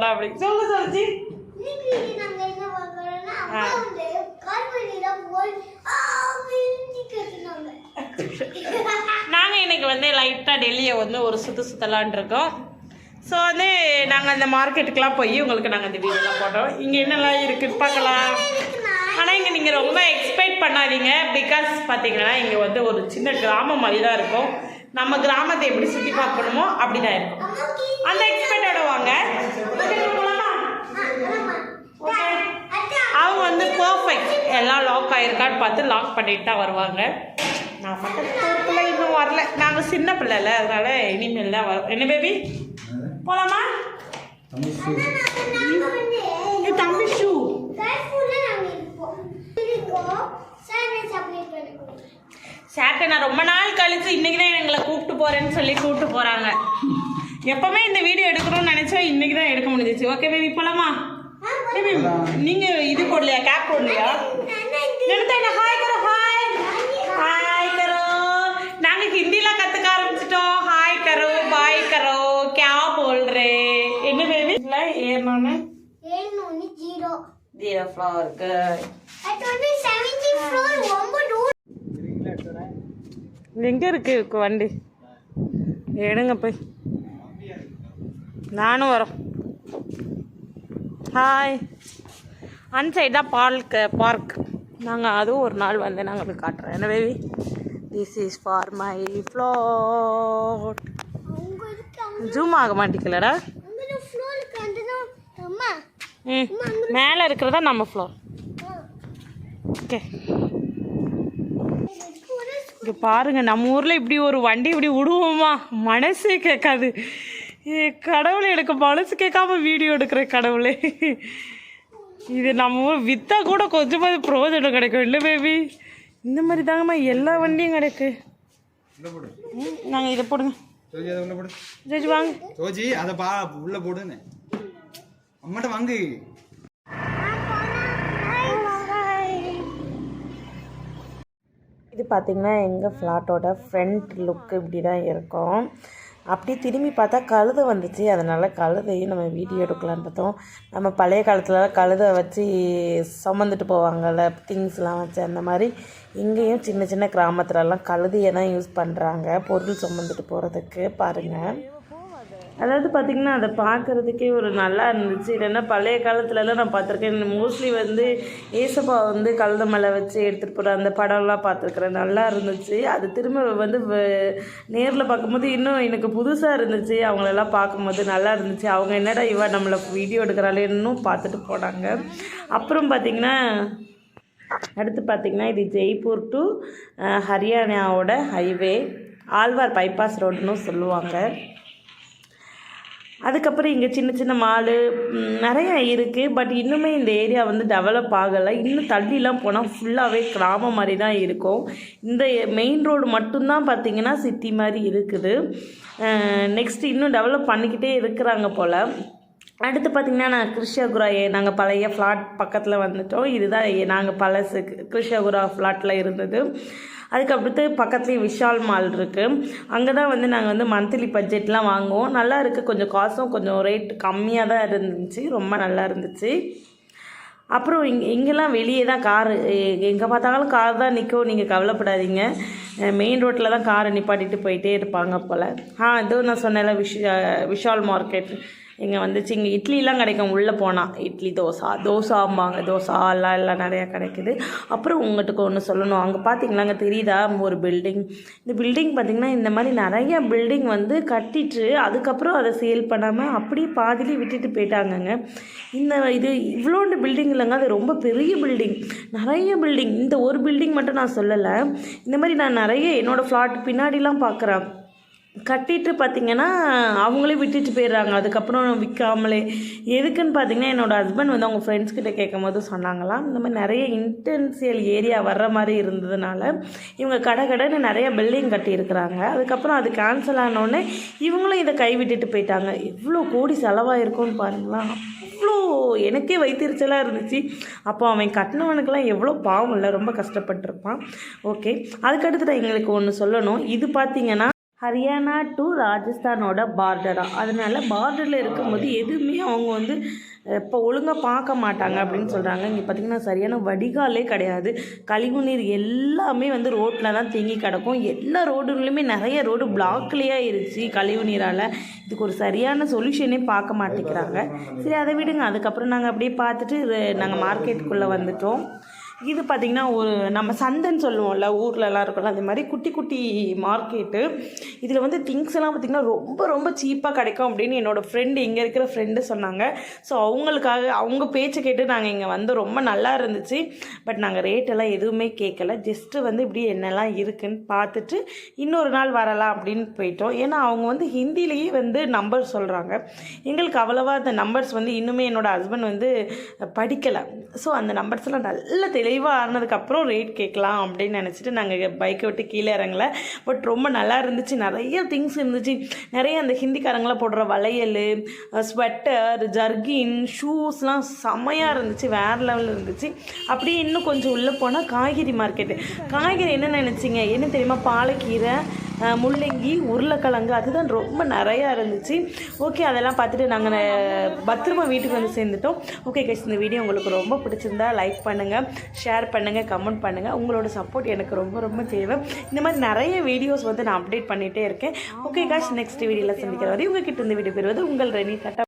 போகலாம் அப்படின்னு சொல்லுச்சு. நாங்கள் இன்னைக்கு வந்து லைட்டாக டெல்லியை வந்து ஒரு சுற்றலான் இருக்கோம். ஸோ வந்து நாங்கள் அந்த மார்க்கெட்டுக்கெலாம் போய் உங்களுக்கு நாங்கள் இந்த வீடியோலாம் போட்டோம். இங்கே என்னெல்லாம் இருக்குன்னு பார்க்கலாம். ஆனால் இங்கே நீங்கள் ரொம்ப எக்ஸ்பெக்ட் பண்ணாதீங்க. பிகாஸ் பார்த்தீங்கன்னா இங்கே வந்து ஒரு சின்ன கிராமம் மாதிரி தான் இருக்கும். நம்ம கிராமத்தை எப்படி சுற்றி பார்க்கணுமோ அப்படி தான் இருக்கும். அந்த எக்ஸ்பெக்டோட வாங்க. அவங்க வந்து பர்ஃபெக்ட் எல்லாம் லாக் ஆகிருக்கான்னு பார்த்து லாக் பண்ணிட்டு தான் வருவாங்க. நான் பக்கத்து பிள்ளை இன்னும் வரல. நாங்கள் சின்ன பிள்ளைல அதனால இனிமேல் தான் வரும். என்ன பேபி போலாமா? தம்பி ஷூ சாட்டை நான் ரொம்ப நாள் கழிச்சு இன்னைக்கு தான் எங்களை கூப்பிட்டு போறேன்னு சொல்லி கூப்பிட்டு போறாங்க. எப்பவுமே இந்த வீடியோ எடுக்கணும்னு நினைச்சா இன்னைக்கு தான் எடுக்க முடிஞ்சிச்சு. ஓகே பேபி போலாமா? பேபி நீங்க இது போடலையா? கேப் போடலையா? ஹாய் கரோ. ஹாய் ஹாய் கரோ. நாங்க ஹிந்திலாம் கத்துக்க ஆரம்பிச்சிட்டோம். ஹாய் கரோ பாய் கரோ क्या बोल रहे? என்ன பேபி ஏறனோனே 0 ஃப்ளோர் குட். எங்கே இருக்கு வண்டி? எடுங்க போய். நானும் வரோம். ஹாய். அன் சைட் தான் பார்க். நாங்கள் அதுவும் ஒரு நாள் வந்து நாங்கள் போய் காட்டுறோம். என்ன baby? This is for my float. Zoom ஆக மாட்டேங்கலடா. மேலே இருக்கிறதா நம்ம ஃப்ளோர். ஓகே இங்கே பாருங்க, நம்ம ஊரில் இப்படி ஒரு வண்டி இப்படி விடுவோமா? மனசே கேட்காது. கடவுளை எனக்கு மனசு கேட்காம வீடியோ எடுக்கிற கடவுளே. இது நம்ம ஊர் விற்றா கூட கொஞ்சமாவது பிரயோஜனம் கிடைக்கும். இல்லை பேபி இந்த மாதிரி தாங்கம்மா எல்லா வண்டியும் கிடைக்கு. நாங்கள் இதை போடுங்க ஜோஜி வாங்க. ஜோஜி அதை பா உள்ள போடுன்னு அம்மாட்ட வாங்கு. இது பார்த்திங்கன்னா எங்கள் ஃப்ளாட்டோட ஃப்ரண்ட் லுக்கு இப்படி தான் இருக்கும். அப்படி திரும்பி பார்த்தா கழுதை வந்துச்சு. அதனால் கழுதையும் நம்ம வீடியோ எடுக்கலான்னு பார்த்தோம். நம்ம பழைய காலத்தில் கழுதை வச்சு சுமந்துட்டு போவாங்கள்ல, திங்ஸ்லாம் வச்சு, அந்த மாதிரி இங்கேயும் சின்ன சின்ன கிராமத்துலலாம் கழுதையை தான் யூஸ் பண்ணுறாங்க பொருள் சுமந்துட்டு போகிறதுக்கு. பாருங்கள், அதாவது பார்த்திங்கன்னா அதை பார்க்குறதுக்கே ஒரு நல்லா இருந்துச்சு. இல்லைன்னா பழைய காலத்துலலாம் நான் பார்த்துருக்கேன். மோஸ்ட்லி வந்து ஏசப்பா வந்து கழுதை மலை வச்சு எடுத்துகிட்டு போகிற அந்த படம்லாம் பார்த்துருக்குறேன். நல்லா இருந்துச்சு. அது திரும்ப வந்து நேரில் பார்க்கும்போது இன்னும் எனக்கு புதுசாக இருந்துச்சு. அவங்களெல்லாம் பார்க்கும்போது நல்லா இருந்துச்சு. அவங்க என்னடா இவ நம்மளை வீடியோ எடுக்கிறாளேன்னு பார்த்துட்டு போனாங்க. அப்புறம் பார்த்திங்கன்னா அடுத்து பார்த்திங்கன்னா இது ஜெய்ப்பூர் டு ஹரியானாவோட ஹைவே, ஆழ்வார் பைபாஸ் ரோடுன்னு சொல்லுவாங்க. அதுக்கப்புறம் இங்கே சின்ன சின்ன மாலு நிறையா இருக்குது. பட் இன்னுமே இந்த ஏரியா வந்து டெவலப் ஆகலை. இன்னும் தள்ளிலாம் போனால் ஃபுல்லாகவே கிராமம் மாதிரி தான் இருக்கும். இந்த மெயின் ரோடு மட்டும்தான் பார்த்திங்கன்னா சிட்டி மாதிரி இருக்குது. நெக்ஸ்ட் இன்னும் டெவலப் பண்ணிக்கிட்டே இருக்கிறாங்க போல். அடுத்து பார்த்திங்கன்னா நான் கிருஷ்ணகுரா நாங்கள் பழைய ஃப்ளாட் பக்கத்தில் வந்துட்டோம். இதுதான் நாங்கள் பழசு கிருஷ்ணகுரா ஃப்ளாட்டில் இருந்தது. அதுக்கப்புறத்து பக்கத்துலேயே விஷால் மால் இருக்குது. அங்கே தான் வந்து நாங்கள் வந்து மந்த்லி பட்ஜெட்லாம் வாங்குவோம். நல்லா இருக்குது. கொஞ்சம் காசும் கொஞ்சம் ரேட் கம்மியாக தான் இருந்துச்சு. ரொம்ப நல்லா இருந்துச்சு. அப்புறம் இங்கெல்லாம் வெளியே தான் காரு, எங்கே பார்த்தாலும் கார் தான் நிற்கும். நீங்கள் கவலைப்படாதீங்க. மெயின் ரோட்டில் தான் காரை நிப்பாட்டிட்டு போயிட்டே இருப்பாங்க போல். இதுவும் நான் சொன்னேன்ல விஷால் மார்க்கெட் இங்கே வந்துச்சு. இங்கே இட்லிலாம் கிடைக்கும். உள்ளே போனால் இட்லி தோசாம்பாங்க. எல்லாம் நிறையா கிடைக்குது. அப்புறம் உங்கள்கிட்ட ஒன்று சொல்லணும். அங்கே பார்த்தீங்களா, அங்கே தெரியுதா ஒரு பில்டிங்? இந்த பில்டிங் பார்த்திங்கன்னா இந்த மாதிரி நிறைய பில்டிங் வந்து கட்டிட்டு அதுக்கப்புறம் அதை சேல் பண்ணாமல் அப்படியே பாதிலே விட்டுட்டு போயிட்டாங்கங்க. இது இவ்வளோண்டு பில்டிங் இல்லைங்க, அது ரொம்ப பெரிய பில்டிங், நிறைய பில்டிங். இந்த ஒரு பில்டிங் மட்டும் நான் சொல்லலை. இந்த மாதிரி நான் நிறைய என்னோடய ஃப்ளாட் பின்னாடிலாம் பார்க்குறேன். கட்டிட்டு பார்த்திங்கன்னா அவங்களே விட்டுட்டு போயிடுறாங்க. அதுக்கப்புறம் விற்காமலே. எதுக்குன்னு பார்த்திங்கன்னா என்னோடய ஹஸ்பண்ட் வந்து அவங்க ஃப்ரெண்ட்ஸ்கிட்ட கேட்கும் போது சொன்னாங்களாம், இந்த மாதிரி நிறைய இன்டென்சியல் ஏரியா வர்ற மாதிரி இருந்ததுனால இவங்க கடைன்னு நிறைய பில்டிங் கட்டியிருக்கிறாங்க. அதுக்கப்புறம் அது கேன்சல் ஆனோடனே இவங்களும் இதை கைவிட்டுட்டு போயிட்டாங்க. எவ்வளோ கோடி செலவாயிருக்கும்னு பாருங்களா. அவ்வளோ எனக்கே வைத்திருச்சலாக இருந்துச்சு. அப்போ அவன் கட்டினவனுக்கெல்லாம் எவ்வளோ பாவம் இல்லை, ரொம்ப கஷ்டப்பட்டிருப்பான். ஓகே, அதுக்கடுத்து நான் எங்களுக்கு ஒன்று சொல்லணும். இது பார்த்திங்கன்னா ஹரியானா டு ராஜஸ்தானோட பார்டராக, அதனால பார்டரில் இருக்கும்போது எதுவுமே அவங்க வந்து இப்போ ஒழுங்காக பார்க்க மாட்டாங்க அப்படின்னு சொல்கிறாங்க. இங்கே பார்த்திங்கன்னா சரியான வடிகாலே கிடையாது. கழிவுநீர் எல்லாமே வந்து ரோட்டில் தான் தேங்கி கிடக்கும். எல்லா ரோடுகளுமே நிறைய ரோடு பிளாக்லேயே ஆயிடுச்சு கழிவுநீரால். இதுக்கு ஒரு சரியான சொல்யூஷனே பார்க்க மாட்டேங்கிறாங்க. சரி அதை விடுங்க. அதுக்கப்புறம் நாங்கள் அப்படியே பார்த்துட்டு நாங்கள் மார்க்கெட்டுக்குள்ளே வந்துட்டோம். இது பார்த்திங்கன்னா ஒரு நம்ம சந்தைன்னு சொல்லுவோம்ல, ஊர்லலாம் இருக்கும்ல, அது மாதிரி குட்டி குட்டி மார்க்கெட்டு. இதில் வந்து திங்ஸ் எல்லாம் பார்த்திங்கன்னா ரொம்ப ரொம்ப சீப்பாக கிடைக்கும் அப்படின்னு என்னோடய ஃப்ரெண்டு, இங்கே இருக்கிற ஃப்ரெண்டு சொன்னாங்க. ஸோ அவங்களுக்காக அவங்க பேச்சை கேட்டு நாங்கள் இங்கே வந்து ரொம்ப நல்லா இருந்துச்சு. பட் நாங்கள் ரேட்டெல்லாம் எதுவுமே கேட்கல. ஜஸ்ட்டு வந்து இப்படி என்னெல்லாம் இருக்குதுன்னு பார்த்துட்டு இன்னொரு நாள் வரலாம் அப்படின்னு போயிட்டோம். ஏன்னா அவங்க வந்து ஹிந்திலேயே வந்து நம்பர் சொல்கிறாங்க. எங்களுக்கு அவ்வளோவா அந்த நம்பர்ஸ் வந்து இன்னுமே என்னோடய ஹஸ்பண்ட் வந்து படிக்கலை. ஸோ அந்த நம்பர்ஸ்லாம் நல்ல தெளிவாக ஆனதுக்கப்புறம் ரேட் கேட்கலாம் அப்படின்னு நினச்சிட்டு நாங்கள் பைக்கை விட்டு கீழே இறங்கலை. பட் ரொம்ப நல்லா இருந்துச்சு. நிறைய திங்ஸ் இருந்துச்சு. நிறைய அந்த ஹிந்திக்காரங்களாம் போடுற வளையல், ஸ்வெட்டர், ஜர்கின், ஷூஸ்லாம் செம்மையாக இருந்துச்சு. வேறு லெவலில் இருந்துச்சு. அப்படியே இன்னும் கொஞ்சம் உள்ளே போனால் காய்கறி மார்க்கெட்டு. காய்கறி என்ன நினச்சிங்க, என்ன தெரியுமா, பாலக்கீரை, முள்ளங்கி, உருளைக்கிழங்கு, அதுதான் ரொம்ப நிறையா இருந்துச்சு. ஓகே, அதெல்லாம் பார்த்துட்டு நாங்கள் பத்திரமா வீட்டுக்கு வந்து சேர்ந்துட்டோம். ஓகே கைஸ், இந்த வீடியோ உங்களுக்கு ரொம்ப பிடிச்சிருந்தா லைக் பண்ணுங்கள், ஷேர் பண்ணுங்கள், கமெண்ட் பண்ணுங்கள். உங்களோட சப்போர்ட் எனக்கு ரொம்ப ரொம்ப தேவை. இந்த மாதிரி நிறைய வீடியோஸ் வந்து நான் அப்டேட் பண்ணிகிட்டே இருக்கேன். ஓகே கைஸ், நெக்ஸ்ட் வீடியோவில் சந்திக்கிற வரை உங்ககிட்ட இந்த வீடியோ பெறுவது உங்கள் ரெனி. டாட்டா.